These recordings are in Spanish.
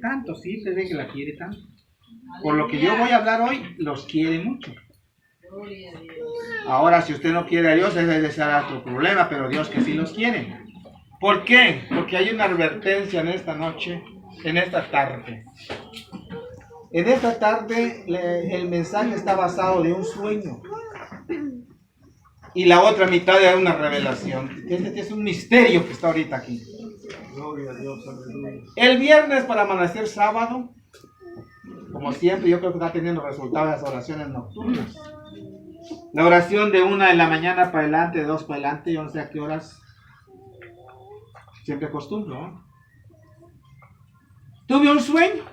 tanto, sí, usted ve que la quiere tanto. Por lo que yo voy a hablar hoy, los quiere mucho. Ahora, si usted no quiere a Dios, ese será otro problema, pero Dios que sí los quiere. ¿Por qué? Porque hay una advertencia en esta noche, en esta tarde. En esta tarde, el mensaje está basado de un sueño. Y la otra mitad de una revelación. Este es un misterio que está ahorita aquí. Gloria a Dios, aleluya. El viernes para amanecer sábado, como siempre, yo creo que está teniendo resultados las oraciones nocturnas. La oración de 1 de la mañana para adelante, de 2 para adelante, yo no sé a qué horas. Siempre acostumbro, ¿no? Tuve un sueño.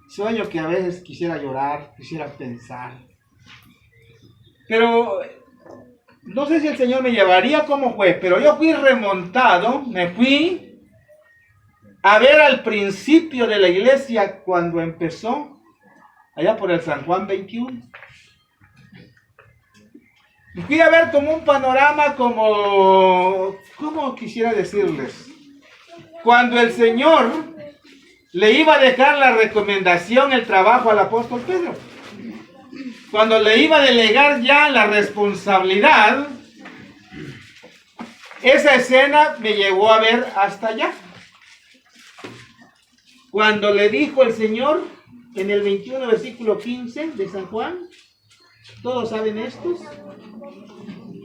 Sueño que a veces quisiera llorar, quisiera pensar. Pero no sé si el Señor me llevaría como fue, pero yo fui remontado, me fui a ver al principio de la iglesia cuando empezó, allá por el San Juan 21. Y fui a ver como un panorama, ¿cómo quisiera decirles? Cuando el Señor le iba a dejar la recomendación, el trabajo al apóstol Pedro. Cuando le iba a delegar ya la responsabilidad, esa escena me llevó a ver hasta allá. Cuando le dijo el Señor en el 21 versículo 15 de San Juan, ¿todos saben esto?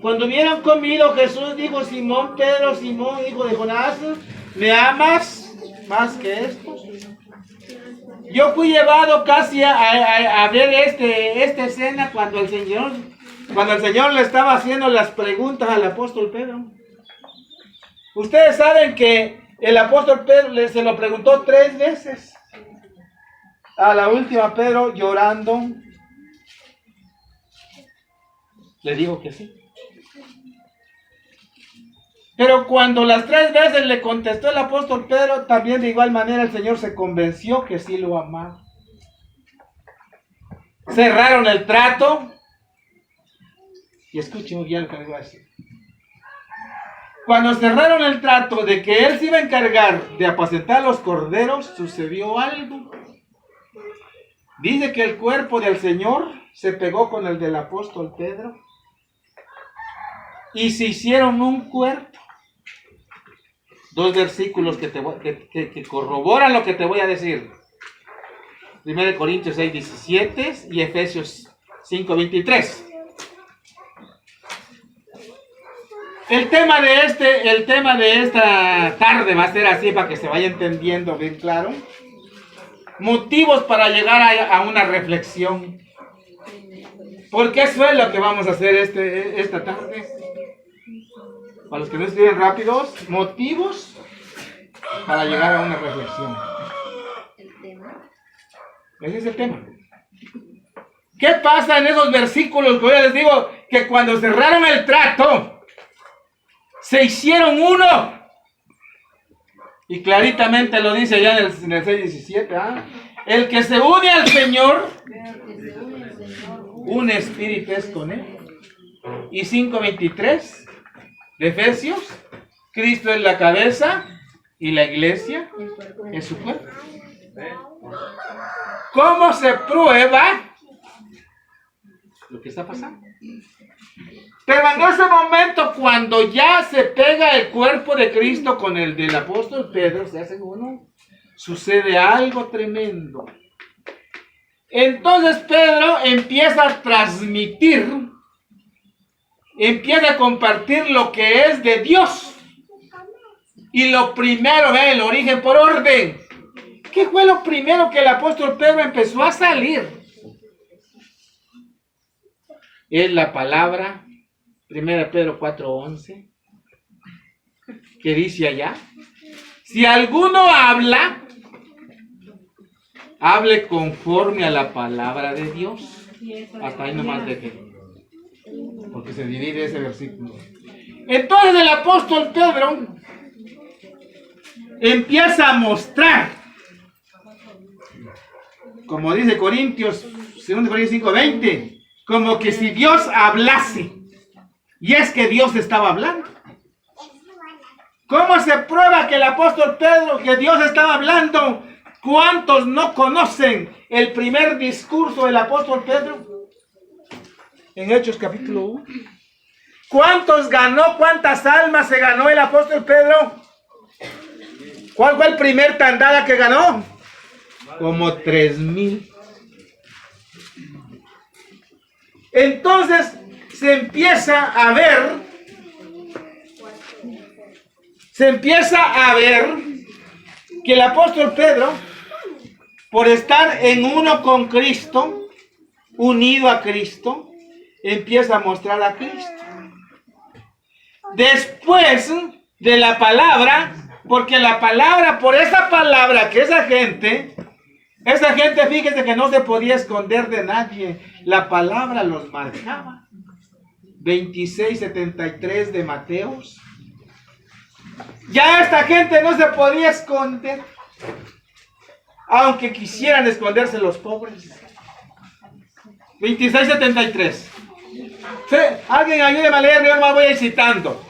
Cuando hubieron comido, Jesús dijo: Simón, Pedro, Simón, hijo de Jonás, ¿me amas más que estos? Yo fui llevado casi a ver esta escena cuando el Señor le estaba haciendo las preguntas al apóstol Pedro. Ustedes saben que el apóstol Pedro se lo preguntó 3 veces. A la última, Pedro, llorando, le dijo que sí. Pero cuando las 3 veces le contestó el apóstol Pedro, también de igual manera el Señor se convenció que sí lo amaba. Cerraron el trato. Y escuchen bien lo que les voy a decir. Cuando cerraron el trato de que él se iba a encargar de apacentar los corderos, sucedió algo. Dice que el cuerpo del Señor se pegó con el del apóstol Pedro. Y se hicieron un cuerpo. 2 versículos que corroboran lo que te voy a decir. 1 Corintios 6, 17 y Efesios 5, 23. El tema de esta tarde va a ser así para que se vaya entendiendo bien claro. Motivos para llegar a una reflexión. Porque eso es lo que vamos a hacer esta tarde. Para los que no escriben rápidos, motivos para llegar a una reflexión. Ese es el tema. ¿Qué pasa en esos versículos que yo les digo? Que cuando cerraron el trato, se hicieron uno. Y claritamente lo dice ya en el 6:17. El que se une al Señor, un espíritu es con él. Y 5:23 de Efesios, Cristo es la cabeza y la iglesia es su cuerpo. ¿Cómo se prueba lo que está pasando? Pero en ese momento, cuando ya se pega el cuerpo de Cristo con el del apóstol Pedro, se hacen uno, sucede algo tremendo. Entonces Pedro empieza a transmitir, empieza a compartir lo que es de Dios. Y lo primero, ve el origen por orden. ¿Qué fue lo primero que el apóstol Pedro empezó a salir? Es la palabra, 1 Pedro 4:11, que dice allá: si alguno habla, hable conforme a la palabra de Dios. Hasta ahí nomás deje, porque se divide ese versículo. Entonces el apóstol Pedro empieza a mostrar, como dice Corintios, 2 Corintios 5:20, como que si Dios hablase, y es que Dios estaba hablando. ¿Cómo se prueba que el apóstol Pedro, que Dios estaba hablando? ¿Cuántos no conocen el primer discurso del apóstol Pedro? En Hechos capítulo 1. ¿Cuántos ganó? ¿Cuántas almas se ganó el apóstol Pedro? ¿Cuál fue el primer tandada que ganó? Como 3,000. Entonces se empieza a ver que el apóstol Pedro, por estar en uno con Cristo, unido a Cristo, empieza a mostrar a Cristo. Después de la palabra, porque la palabra, por esa palabra que esa gente, fíjese que no se podía esconder de nadie. La palabra los marcaba. 26:73 de Mateos. Ya esta gente no se podía esconder, aunque quisieran esconderse los pobres. 26:73. Alguien ayúdeme a leer, yo no me voy a ir citando.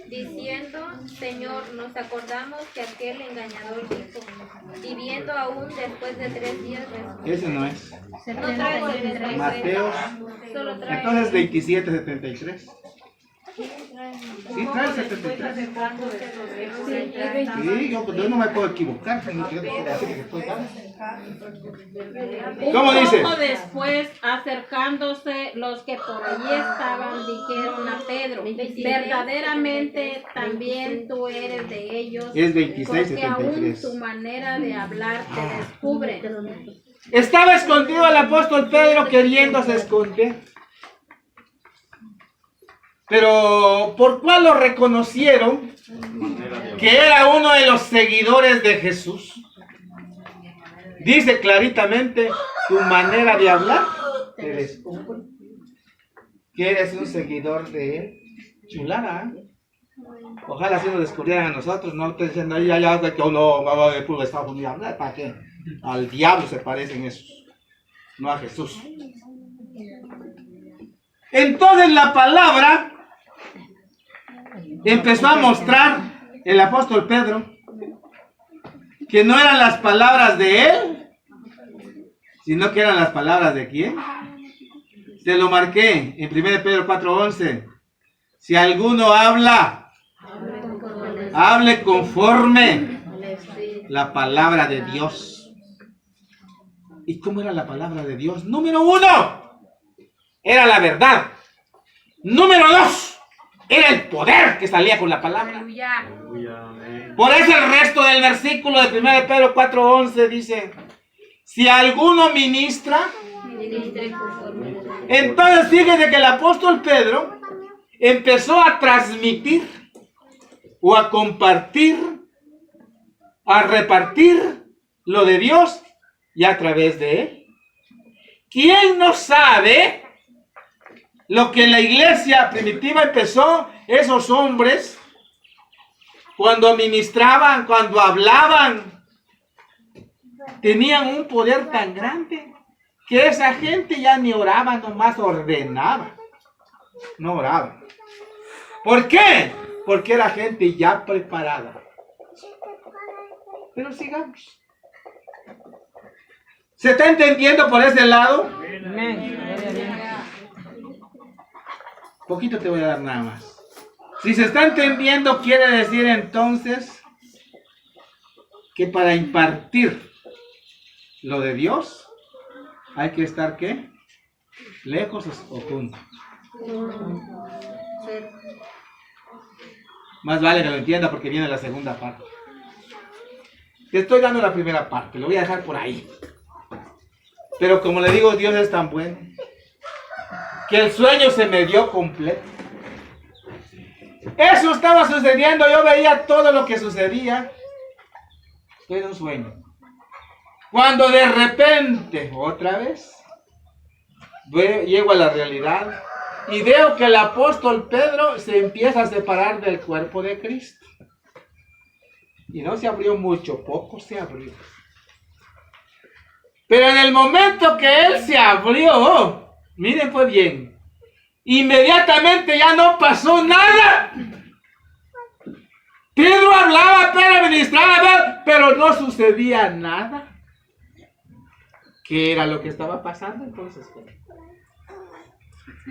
Diciendo, Señor, nos acordamos que aquel engañador dijo, viviendo aún después de 3 días resucitó. Ese no es. No traigo el de Mateos. solo traigo. Entonces 27:73. Sí, trae el 73. Sí, yo no me puedo equivocar. ¿Cómo dice? Poco después, acercándose los que por allí estaban, dijeron a Pedro, verdaderamente también tú eres de ellos, Es porque aún 26:73. tu manera de hablar te descubre. Estaba escondido el apóstol Pedro queriéndose esconder. Pero ¿por cuál lo reconocieron? Que era uno de los seguidores de Jesús. Dice claritamente, tu manera de hablar te descubre que eres un seguidor de él. Chulada, ¿eh? Ojalá si nos descubrieran a nosotros, no te dicen, ya, que uno va de puro Estados Unidos, ¿para qué? Al diablo se parecen esos, no a Jesús. Entonces la palabra empezó a mostrar el apóstol Pedro que no eran las palabras de él, sino que eran las palabras de ¿quién? Te lo marqué en 1 Pedro 4:11. Si alguno habla, hable conforme la palabra de Dios. ¿Y cómo era la palabra de Dios? Número 1, era la verdad. Número 2, era el poder que salía con la palabra. Por eso el resto del versículo de 1 Pedro 4:11 dice, si alguno ministra, entonces fíjense que el apóstol Pedro empezó a transmitir o a compartir, a repartir lo de Dios y a través de él. ¿Quién no sabe lo que la iglesia primitiva empezó? Esos hombres, cuando ministraban, cuando hablaban, tenían un poder tan grande que esa gente ya ni oraba, nomás ordenaba. No oraba. ¿Por qué? Porque era gente ya preparada. Pero sigamos. ¿Se está entendiendo por ese lado? Poquito te voy a dar nada más. Si se está entendiendo, quiere decir entonces que para impartir lo de Dios hay que estar ¿qué? Lejos o juntos. Más vale que lo entienda porque viene la segunda parte. Te estoy dando la primera parte, lo voy a dejar por ahí. Pero como le digo, Dios es tan bueno que el sueño se me dio completo. Eso estaba sucediendo, yo veía todo lo que sucedía. Era un sueño. Cuando de repente, otra vez, llego a la realidad y veo que el apóstol Pedro se empieza a separar del cuerpo de Cristo. Y no se abrió mucho, poco se abrió. Pero en el momento que él se abrió, miren pues bien, inmediatamente ya no pasó nada. Pedro hablaba, Pedro ministraba, pero no sucedía nada. ¿Qué era lo que estaba pasando entonces?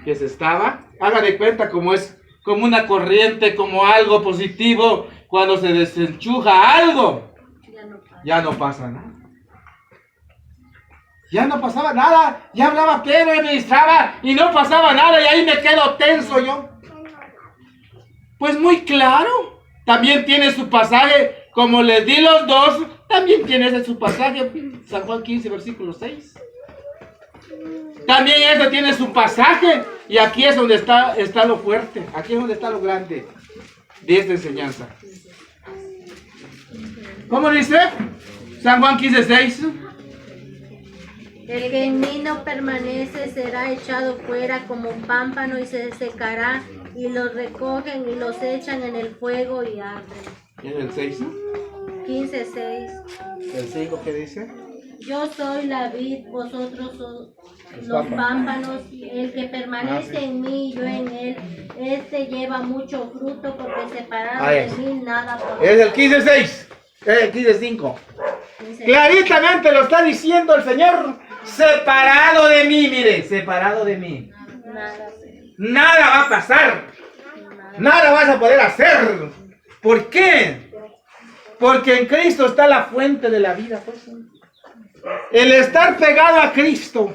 Que se estaba, haga de cuenta como es, como una corriente, como algo positivo, cuando se desenchuja algo, ya no pasa nada. Ya no pasaba nada, ya hablaba Pedro, administraba y no pasaba nada y ahí me quedo tenso yo. Pues muy claro, también tiene su pasaje, como les di los dos, también tiene ese su pasaje, San Juan 15, versículo 6. También eso tiene su pasaje y aquí es donde está lo fuerte, aquí es donde está lo grande de esta enseñanza. ¿Cómo dice? San Juan 15, 6. El que en mí no permanece será echado fuera como pámpano y se secará, y los recogen y los echan en el fuego y arden. ¿Es el 6? 15:6. ¿El 5 qué dice? Yo soy la vid, vosotros los pámpanos. El que permanece en mí y yo en él, este lleva mucho fruto, porque separado de mí nada podrá. Es el 15:6. Es el 15:5. Claritamente lo está diciendo el Señor. Separado de mí, mire, separado de mí. Nada va a pasar. Nada vas a poder hacer. ¿Por qué? Porque en Cristo está la fuente de la vida. Pues. El estar pegado a Cristo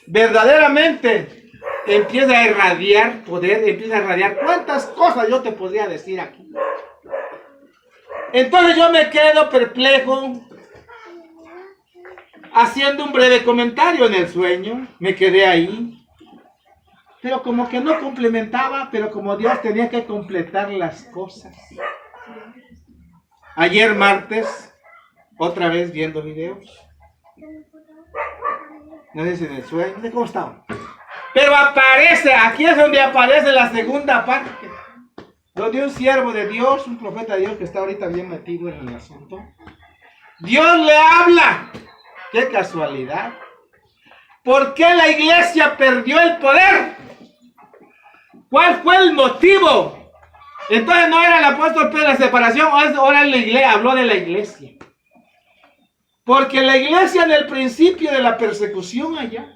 verdaderamente empieza a irradiar poder, empieza a irradiar. ¿Cuántas cosas yo te podría decir aquí? Entonces yo me quedo perplejo, haciendo un breve comentario en el sueño, me quedé ahí, pero como que no complementaba, pero como Dios tenía que completar las cosas. Ayer martes, otra vez viendo videos, no sé si en el sueño, no sé cómo estaba, pero aparece, aquí es donde aparece la segunda parte, donde un siervo de Dios, un profeta de Dios que está ahorita bien metido en el asunto, Dios le habla. ¡Qué casualidad! ¿Por qué la iglesia perdió el poder? ¿Cuál fue el motivo? Entonces no era el apóstol Pedro la separación, ahora la iglesia, habló de la iglesia. Porque la iglesia en el principio de la persecución allá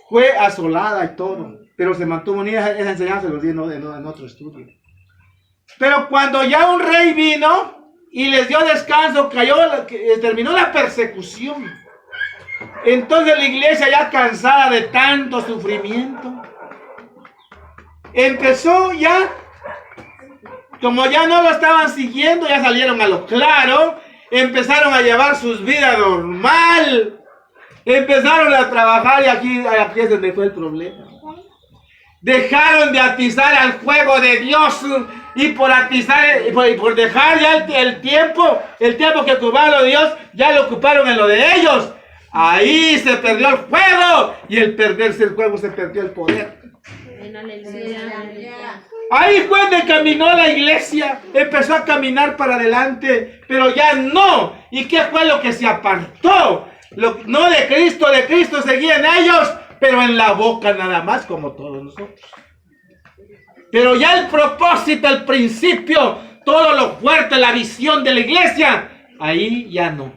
fue asolada y todo, pero se mantuvo unida. Esa enseñanza se los di en otro estudio. Pero cuando ya un rey vino y les dio descanso, terminó la persecución. Entonces la iglesia, ya cansada de tanto sufrimiento, empezó ya, como ya no lo estaban siguiendo, ya salieron a lo claro, empezaron a llevar sus vidas normal, empezaron a trabajar y aquí es donde fue el problema. Dejaron de atizar al fuego de Dios y por atizar y por dejar ya el tiempo que ocupaba lo de Dios, ya lo ocuparon en lo de ellos. Ahí se perdió el fuego y el perderse el fuego se perdió el poder. Ahí fue donde caminó la iglesia, empezó a caminar para adelante, pero ya no. ¿Y qué fue lo que se apartó? No de Cristo seguían ellos, pero en la boca nada más, como todos nosotros. Pero ya el propósito, el principio, todo lo fuerte, la visión de la iglesia, ahí ya no.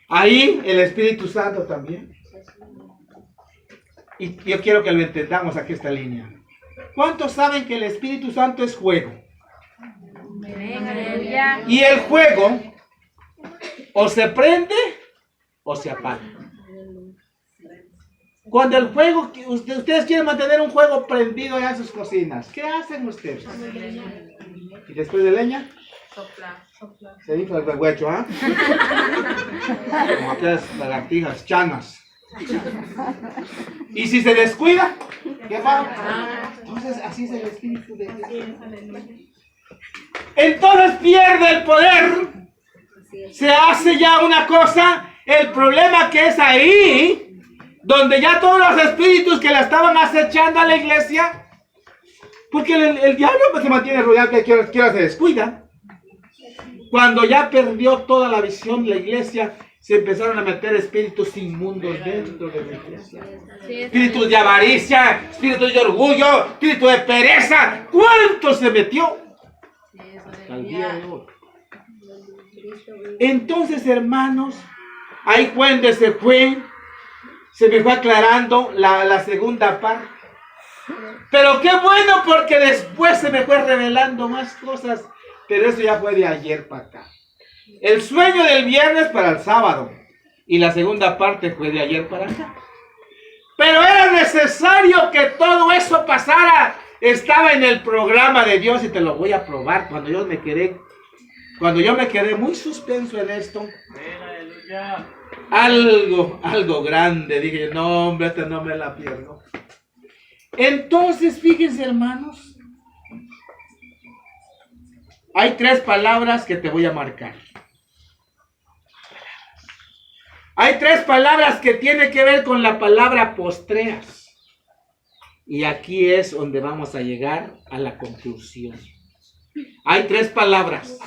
Ahí el Espíritu Santo también. Y yo quiero que lo entendamos aquí esta línea. ¿Cuántos saben que el Espíritu Santo es fuego? Y el fuego o se prende o se apaga. Cuando el fuego, ustedes quieren mantener un fuego prendido allá en sus cocinas, ¿qué hacen ustedes? ¿Y después de leña? Soplar. Se infla el huecho, ¿ah? Como aquellas lagartijas chanas. Y si se descuida, ¿qué pasa? Entonces así es el Espíritu de Dios. Entonces pierde el poder. Se hace ya una cosa. El problema que es ahí, donde ya todos los espíritus que la estaban acechando a la iglesia, porque el diablo pues se mantiene rodeado, que quiera se descuida. Cuando ya perdió toda la visión de la iglesia, se empezaron a meter espíritus inmundos dentro de la iglesia. Espíritus de avaricia, espíritus de orgullo, espíritu de pereza. ¿Cuánto se metió? Hasta el día de hoy. Entonces, hermanos, ahí cuando se me fue aclarando la segunda parte. Pero qué bueno, porque después se me fue revelando más cosas. Pero eso ya fue de ayer para acá. El sueño del viernes para el sábado. Y la segunda parte fue de ayer para acá. Pero era necesario que todo eso pasara. Estaba en el programa de Dios y te lo voy a probar. Cuando yo me quedé muy suspenso en esto. Algo grande. Dije, no, hombre, este no me la pierdo. Entonces, fíjense, hermanos. Hay 3 palabras que te voy a marcar. Hay 3 palabras que tienen que ver con la palabra postreras. Y aquí es donde vamos a llegar a la conclusión. Hay 3 palabras.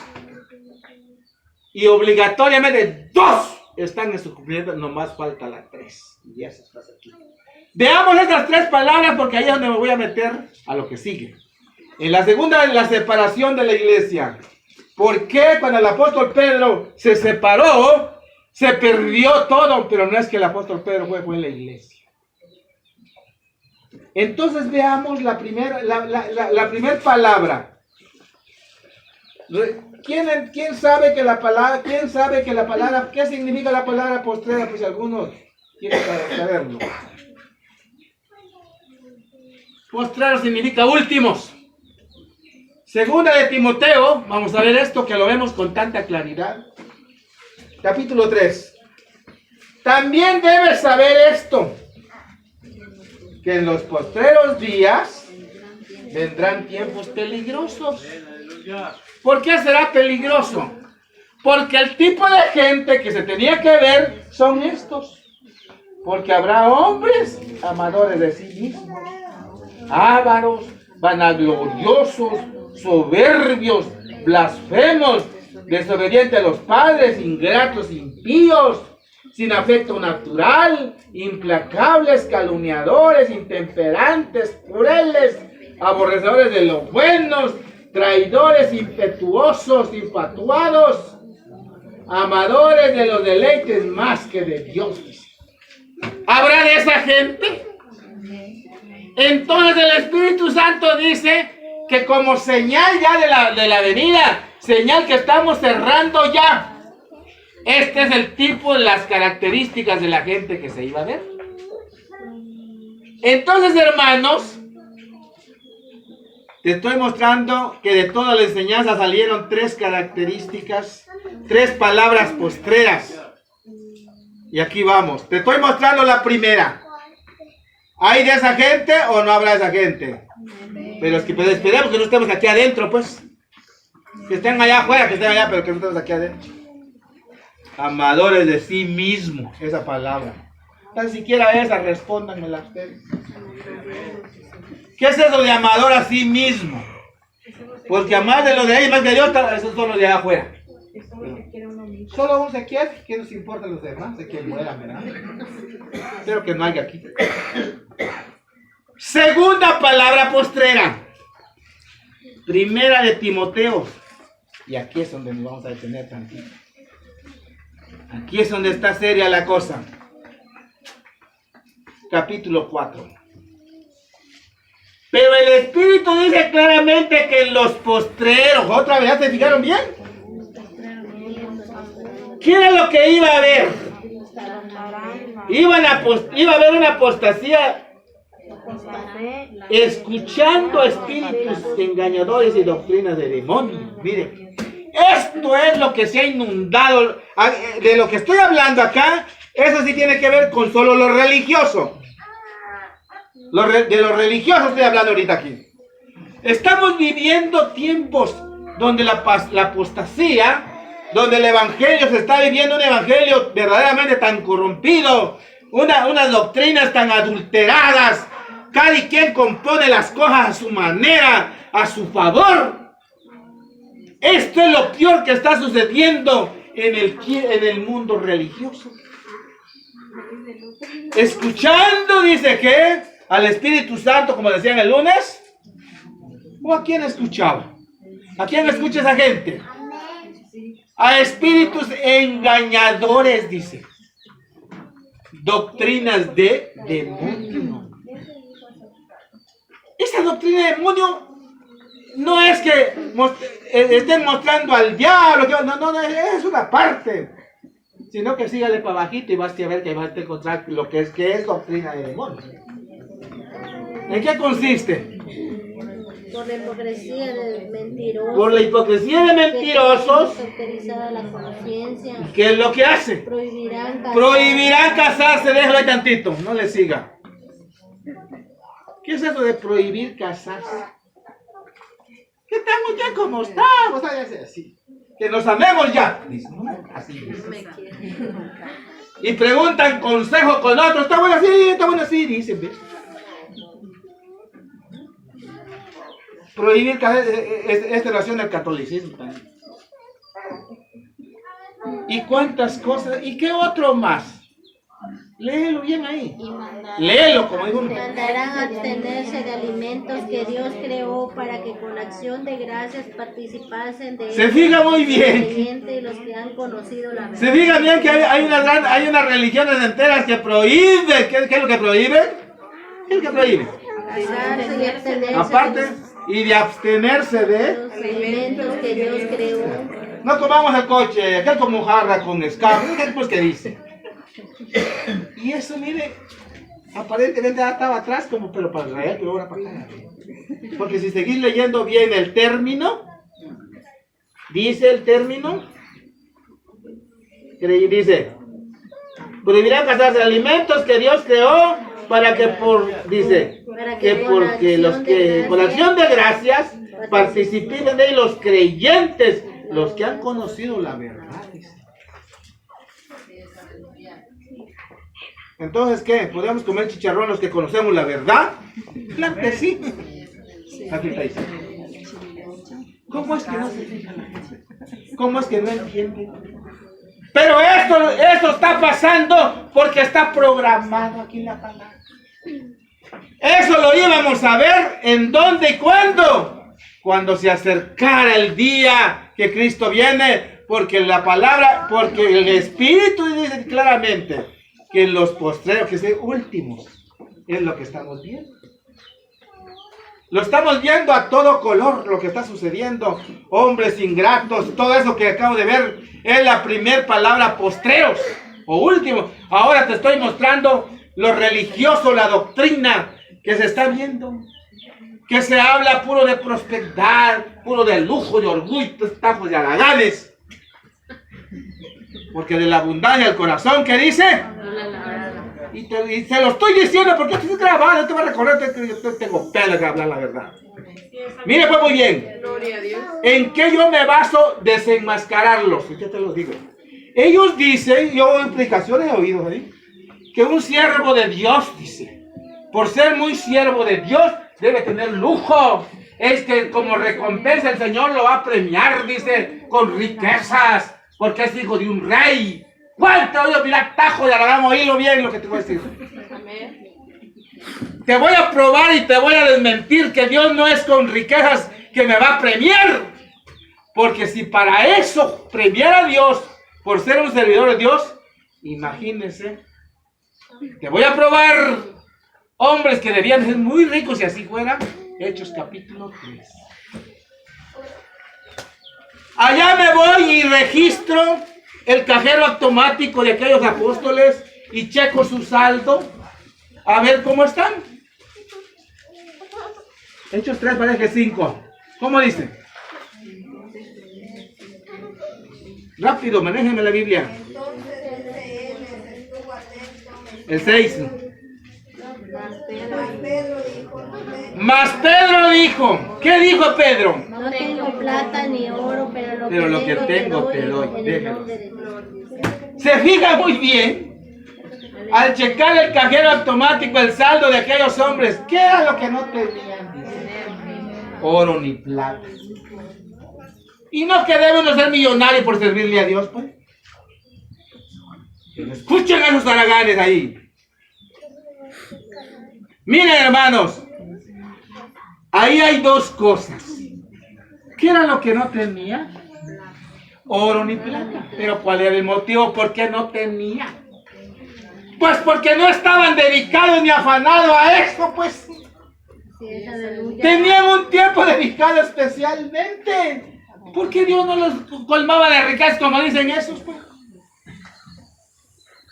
Y obligatoriamente 2 están en su cumplimiento. Nomás falta la 3. Y ya se estás aquí. Veamos estas 3 palabras porque ahí es donde me voy a meter a lo que sigue. En la segunda, la separación de la iglesia. ¿Por qué cuando el apóstol Pedro se separó, se perdió todo? Pero no es que el apóstol Pedro fue en la iglesia. Entonces veamos la primera palabra. ¿Quién sabe que la palabra, qué significa la palabra postrera? Pues algunos quieren saberlo. Postrero significa últimos. Segunda de Timoteo, vamos a ver esto que lo vemos con tanta claridad. Capítulo 3. También debes saber esto, que en los postreros días vendrán tiempos peligrosos. ¿Por qué será peligroso? Porque el tipo de gente que se tenía que ver son estos. Porque habrá hombres amadores de sí mismos, ávaros, vanagloriosos, soberbios, blasfemos, desobedientes a los padres, ingratos, impíos, sin afecto natural, implacables, calumniadores, intemperantes, crueles, aborrecedores de los buenos, traidores, impetuosos, infatuados, amadores de los deleites más que de Dios. ¿Habrá de esa gente? Entonces el Espíritu Santo dice que como señal ya de la venida, señal que estamos cerrando ya, este es el tipo de las características de la gente que se iba a ver. Entonces, hermanos, te estoy mostrando que de toda la enseñanza salieron 3 características, 3 palabras postreras. Y aquí vamos. Te estoy mostrando la primera. ¿Hay de esa gente o no habrá de esa gente? Pero es que pues, esperemos que no estemos aquí adentro, pues. Que estén allá afuera, que estén allá, pero que no estemos aquí adentro. Amadores de sí mismos, esa palabra. Tan siquiera esa, respóndanmela ustedes. ¿Qué es eso de amador a sí mismo? Porque amar de los de ahí más que Dios, esos son los de allá afuera. Solo uno se quiere, ¿qué nos importa a los demás? Se quieren mueran, ¿verdad? Espero que no haya aquí. Segunda palabra postrera. Primera de Timoteo. Y aquí es donde nos vamos a detener tantito. Aquí es donde está seria la cosa. Capítulo 4. Pero el Espíritu dice claramente que en los postreros, otra vez, ¿ya se fijaron bien? ¿Qué era lo que iba a haber? Iba a haber una apostasía escuchando espíritus engañadores y doctrinas de demonios. Miren, esto es lo que se ha inundado. De lo que estoy hablando acá, eso sí tiene que ver con solo lo religioso. De lo religioso estoy hablando ahorita aquí. Estamos viviendo tiempos donde la apostasía, donde el evangelio se está viviendo, un evangelio verdaderamente tan corrompido, unas doctrinas tan adulteradas. Cada quien compone las cosas a su manera, a su favor. Esto es lo peor que está sucediendo en el mundo religioso. Escuchando, dice que al Espíritu Santo, como decían el lunes. ¿O a quién escuchaba? ¿A quién escucha esa gente? A espíritus engañadores, dice. Doctrinas de demonio. Esa doctrina de demonio no es que estén mostrando al diablo, no, es una parte. Sino que sígale para abajito y vas a ver que vas a encontrar lo que es doctrina de demonio. ¿En qué consiste? Por la hipocresía de mentirosos. Por la hipocresía de mentirosos. La conciencia. ¿Qué es lo que hace? Prohibirán casarse. Déjalo ahí tantito, no le siga. ¿Qué es eso de prohibir casarse? Que estamos ya como estamos, así. Que nos amemos ya. Así dice. Y preguntan consejo con otros. Está bueno así, dicen. ¿Ves? Prohibir esta relación del catolicismo también. ¿Y cuántas cosas? ¿Y qué otro más? Léelo bien ahí. Léelo, como digo. Mandarán a abstenerse de alimentos que Dios creó para que con acción de gracias participasen de Se fija muy bien. Y los que han conocido la verdad. Se fija bien que hay unas religiones enteras que prohíben. ¿Qué es lo que prohíben? ¿Qué es lo que prohíben? Casarse y abstenerse. Aparte, y de abstenerse de los alimentos que Dios creó. No comamos el coche, aquel con mojarra, con escarro, ¿qué es que dice? Y eso, mire, aparentemente estaba atrás como pero para Israel, pero ahora para acá. Porque si seguís leyendo bien el término, dice el término, dice, prohibirán casarse de alimentos que Dios creó para que porque los que por acción de gracias participen de los creyentes, los que han conocido la verdad, dice. Entonces, ¿qué? ¿Podemos comer chicharrón los que conocemos la verdad? Claro que sí. Aquí está diciendo. ¿Cómo es que no se fija la gente? ¿Cómo es que no entiende? Pero esto está pasando porque está programado aquí en la palabra. Eso lo íbamos a ver en dónde y cuándo. Cuando se acercara el día que Cristo viene, porque la palabra, porque el Espíritu dice claramente que en los postreros, que son últimos, es lo que estamos viendo. Lo estamos viendo a todo color, lo que está sucediendo. Hombres ingratos, todo eso que acabo de ver es la primera palabra, postreros o últimos. Ahora te estoy mostrando lo religioso, la doctrina que se está viendo. Que se habla puro de prosperidad, puro de lujo, de orgullo, estafos de halaganes. Porque de la abundancia del corazón, ¿qué dice? Y se lo estoy diciendo porque esto es grabado, te voy a recordar que yo tengo pena de hablar la verdad. Mire pues muy bien. ¿En qué yo me baso desenmascararlos? ¿Qué te los digo? Ellos dicen, yo en predicaciones he oído ahí, que un siervo de Dios, dice, por ser muy siervo de Dios, debe tener lujo. Es que como recompensa el Señor lo va a premiar, dice, con riquezas, porque es hijo de un rey. ¿Cuánto oído? Mira, tajo de Aragán, oílo bien lo que te voy a decir. Amén. Te voy a probar y te voy a desmentir que Dios no es con riquezas que me va a premiar. Porque si para eso premiara a Dios por ser un servidor de Dios, imagínense, te voy a probar hombres que debían ser muy ricos y así fuera. Hechos capítulo 3. Allá me voy y registro el cajero automático de aquellos apóstoles y checo su saldo a ver cómo están. Hechos 3 parece 5. ¿Cómo dice? Rápido, manéjenme la Biblia. El 6. Mas Pedro dijo, ¿qué dijo Pedro? No tengo plata ni oro, pero lo que tengo te doy. Se fija muy bien, al checar el cajero automático el saldo de aquellos hombres, ¿qué era lo que no tenían? Oro ni plata. Y no que debe uno ser millonario por servirle a Dios, pues. Escuchen a esos haraganes ahí. Miren, hermanos, ahí hay dos cosas. ¿Qué era lo que no tenía? Oro ni plata. Pero ¿cuál era el motivo por qué no tenía? Pues porque no estaban dedicados ni afanados a esto, pues. Tenían un tiempo dedicado especialmente. ¿Por qué Dios no los colmaba de riquezas como dicen esos, pues?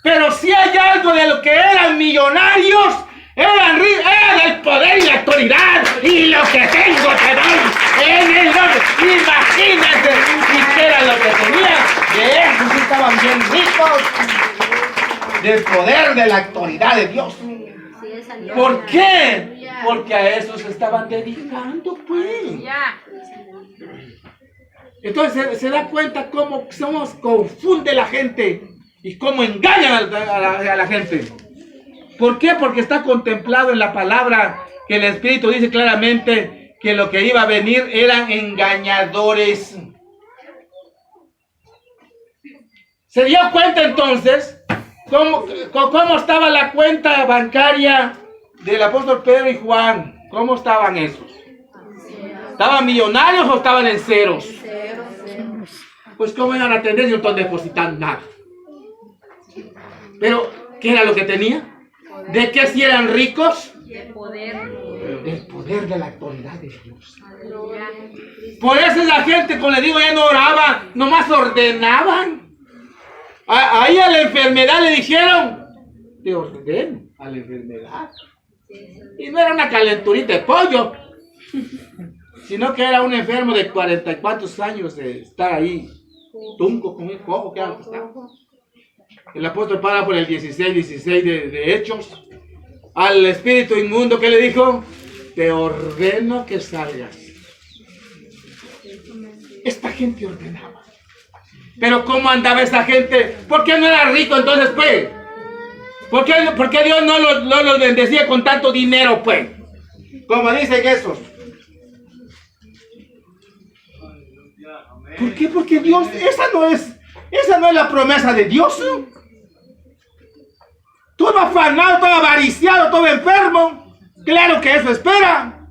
Pero si hay algo de lo que eran millonarios, eran ricos, era del poder y la autoridad. Y lo que tengo te doy en el nombre. Imagínense si qué era lo que tenían. De eso sí estaban bien ricos. Del poder, de la autoridad de Dios. ¿Por qué? Porque a eso se estaban dedicando, pues. Entonces se da cuenta cómo confunde la gente y cómo engañan a la gente. ¿Por qué? Porque está contemplado en la palabra que el Espíritu dice claramente que lo que iba a venir eran engañadores. ¿Se dio cuenta entonces cómo estaba la cuenta bancaria del apóstol Pedro y Juan? ¿Cómo estaban esos? ¿Estaban millonarios o estaban en ceros? Pues ¿cómo iban a tener si no estaban depositando nada? Pero, ¿qué era lo que tenía? ¿De qué si eran ricos? Del poder. Del poder de la autoridad de Dios. Por eso esa gente, como les digo, ya no oraba, nomás ordenaban. Ahí a la enfermedad le dijeron, te ordeno a la enfermedad. Y no era una calenturita de pollo, sino que era un enfermo de 40 y cuantos años de estar ahí, tunco, con el cojo, que era lo que estaba. El apóstol para por el 16 de Hechos, al espíritu inmundo que le dijo, te ordeno que salgas. Esta gente ordenaba. Pero ¿cómo andaba esa gente? ¿Por qué no era rico entonces, pues? ¿Por qué Dios no los bendecía con tanto dinero, pues? Como dicen esos. ¿Por qué? Porque Dios, esa no es la promesa de Dios, ¿no? Todo afanado, todo avariciado, todo enfermo. Claro que eso espera.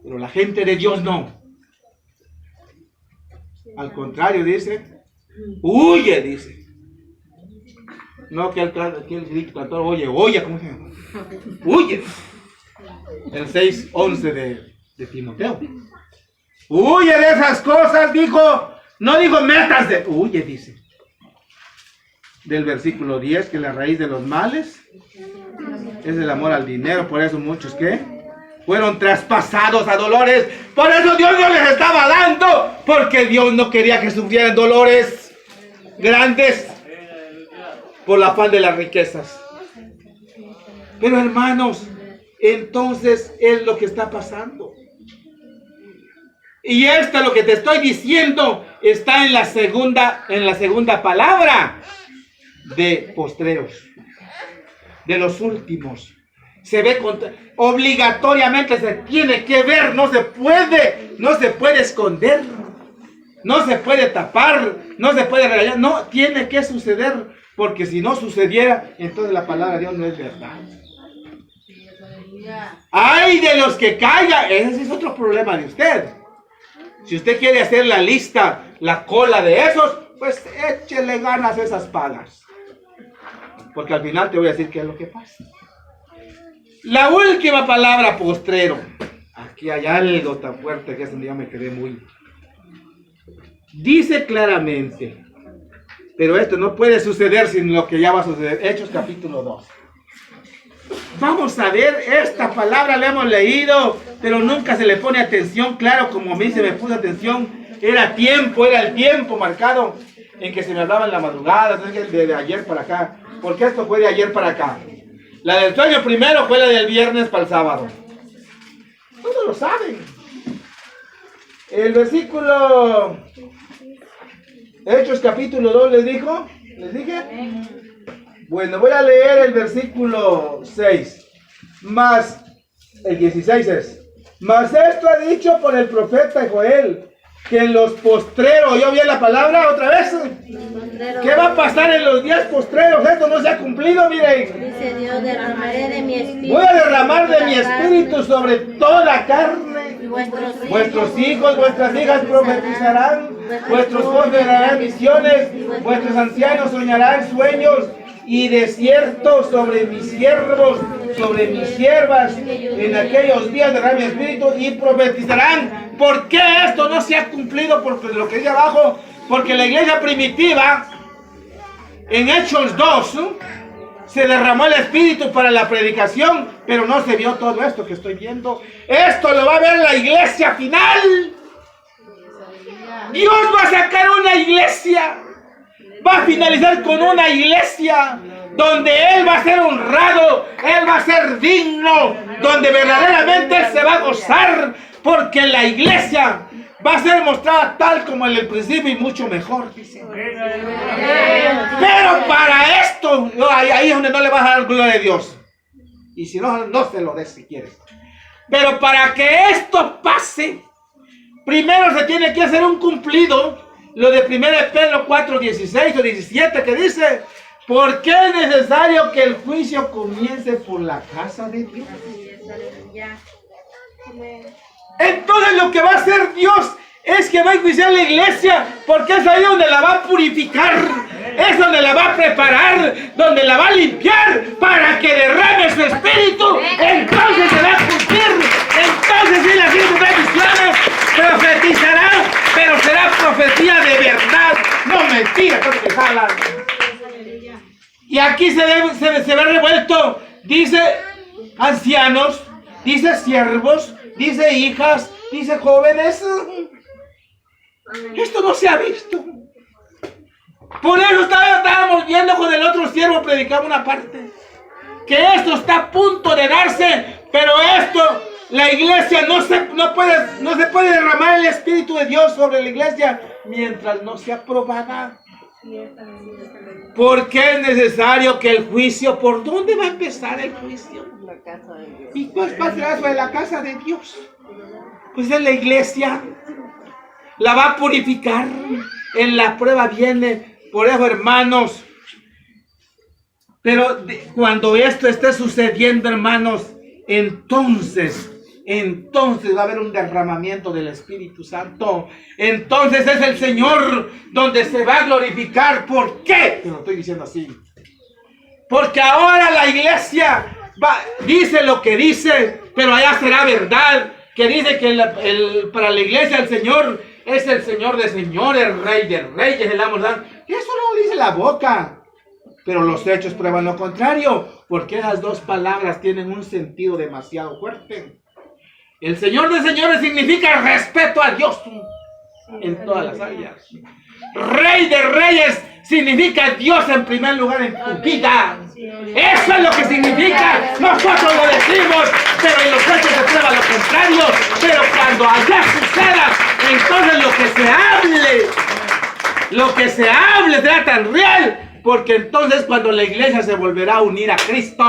Pero la gente de Dios no. Al contrario, dice, huye, dice. No que el cantor, oye, ¿cómo se llama? Huye. El 6:11 de Timoteo. Huye de esas cosas, dijo. No dijo metas de... Huye, dice. Del versículo 10, que la raíz de los males es el amor al dinero. Por eso muchos, ¿qué? Fueron traspasados a dolores. Por eso Dios no les estaba dando. Porque Dios no quería que sufrieran dolores grandes por la afán de las riquezas. Pero hermanos, entonces es lo que está pasando. Y esto, lo que te estoy diciendo, está en la segunda palabra de postreros, de los últimos. Se ve obligatoriamente, se tiene que ver, no se puede esconder, no se puede tapar, no se puede regañar, no, tiene que suceder, porque si no sucediera, entonces la palabra de Dios no es verdad. Ay de los que caigan, ese es otro problema de usted. Si usted quiere hacer la lista, la cola de esos, pues échele ganas a esas pagas. Porque al final te voy a decir qué es lo que pasa. La última palabra, postrero. Aquí hay algo tan fuerte que ese día me quedé muy... Dice claramente, pero esto no puede suceder sin lo que ya va a suceder. Hechos capítulo 2. Vamos a ver, esta palabra la hemos leído, pero nunca se le pone atención, claro, como a mí se me puso atención. Era el tiempo marcado en que se me hablaba en la madrugada, de ayer para acá. Porque esto fue de ayer para acá. La del sueño primero fue la del viernes para el sábado. Todos lo saben. El versículo Hechos capítulo 2 les dije. Bueno, voy a leer el versículo 6. Más el 16 es. Mas esto ha dicho por el profeta Joel. que en los postreros, ¿yo vi la palabra otra vez? ¿Qué va a pasar en los días postreros? Esto no se ha cumplido, miren. Dice Dios, derramaré de mi espíritu. Voy a derramar de mi espíritu sobre toda carne. Vuestros hijos, vuestras hijas profetizarán, vuestros jóvenes verán visiones, vuestros ancianos soñarán sueños, y desierto sobre mis siervos, sobre mis siervas. En aquellos días derramaré mi espíritu y profetizarán. ¿Por qué esto no se ha cumplido? Porque lo que dice abajo, porque la iglesia primitiva, en Hechos 2, se derramó el espíritu para la predicación, pero no se vio todo esto que estoy viendo. Esto lo va a ver la iglesia final. Dios va a sacar una iglesia, va a finalizar con una iglesia donde Él va a ser honrado, Él va a ser digno, donde verdaderamente Él se va a gozar, porque la iglesia va a ser mostrada tal como en el principio y mucho mejor, dice. Pero para esto, ahí es donde no le vas a dar gloria a Dios. Y si no, no se lo des si quieres. Pero para que esto pase, primero se tiene que hacer un cumplido, lo de 1 Pedro 4, 16 o 17, que dice, ¿por qué es necesario que el juicio comience por la casa de Dios? Entonces lo que va a hacer Dios es que va a enjuiciar la iglesia, porque es ahí donde la va a purificar, es donde la va a preparar, donde la va a limpiar, para que derrame su espíritu. Entonces se va a cumplir. Entonces sí, las 5 bendiciones profetizará, pero será profecía de verdad, no mentira, que jalan. Y aquí se ve revuelto, dice ancianos, dice siervos, dice hijas, dice jóvenes. Esto no se ha visto. Por eso estábamos viendo con el otro siervo, predicaba una parte, que esto está a punto de darse, pero esto, la iglesia no se puede derramar el Espíritu de Dios sobre la iglesia mientras no sea aprobada. Porque es necesario que el juicio, ¿por dónde va a empezar el juicio? La casa de Dios. ¿Y cuál va a ser sobre la casa de Dios? Pues en la iglesia. La va a purificar. En la prueba viene. Por eso, hermanos. Pero cuando esto esté sucediendo, hermanos, entonces va a haber un derramamiento del Espíritu Santo. Entonces es el Señor donde se va a glorificar. ¿Por qué? Te lo estoy diciendo así. Porque ahora la iglesia dice lo que dice, pero allá será verdad. Que dice que para la iglesia el Señor es el Señor de señores, Rey de reyes, el amo. Eso no lo dice la boca, pero los hechos prueban lo contrario, porque esas dos palabras tienen un sentido demasiado fuerte. El Señor de señores significa respeto a Dios en todas las áreas. Rey de reyes significa Dios en primer lugar en tu vida. Eso es lo que significa. Nosotros lo decimos, pero en los hechos se prueba lo contrario. Pero cuando allá suceda, entonces lo que se hable será tan real, porque entonces cuando la iglesia se volverá a unir a Cristo,